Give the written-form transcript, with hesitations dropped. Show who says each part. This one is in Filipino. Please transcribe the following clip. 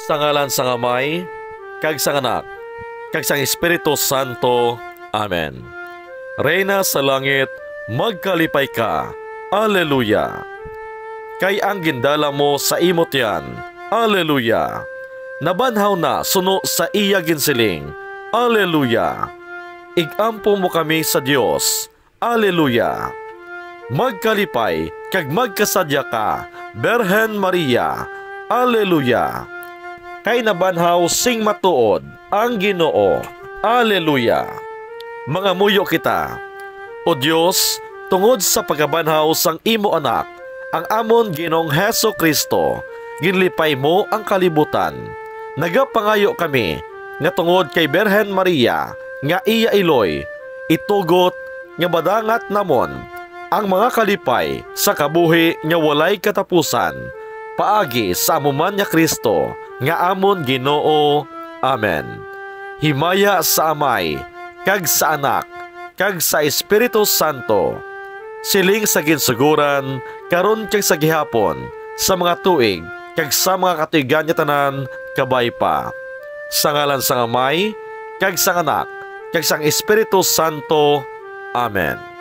Speaker 1: Sa ngalan sa Amay, kag sa Anak, kag sa Espiritu Santo. Amen. Reyna sa langit, magkalipay ka. Alleluia. Kay ang gindala mo sa imot yan. Alleluia. Nabanhaw na suno sa iya ginsiling. Alleluia. Igampo mo kami sa Dios. Alleluia. Magkalipay kag magkasadya ka, Berhen Maria. Alleluia. Kay nabanhaw sing matuod ang Ginoo. Alleluia. Mga muyo kita, O Dios, tungod sa pagkabanhaw sang imo anak, ang amon Ginoong Heso Kristo, ginlipay mo ang kalibutan. Nagapangayo kami nga tungod kay Berhen Maria nga iya iloy, itugot nga badangat namon ang mga kalipay sa kabuhi nga walay katapusan, paagi sa amuman nga Kristo nga amon Ginoo. Amen. Himaya sa Amay, kag sa Anak, kag sa Espiritu Santo, siling sa ginsuguran, karon kag sa gihapon, sa mga tuig, kag sa mga katuigan niya tanan, kabay pa. Sa ngalan sa Amay, kag sa Anak, kag sa Espiritu Santo. Amen.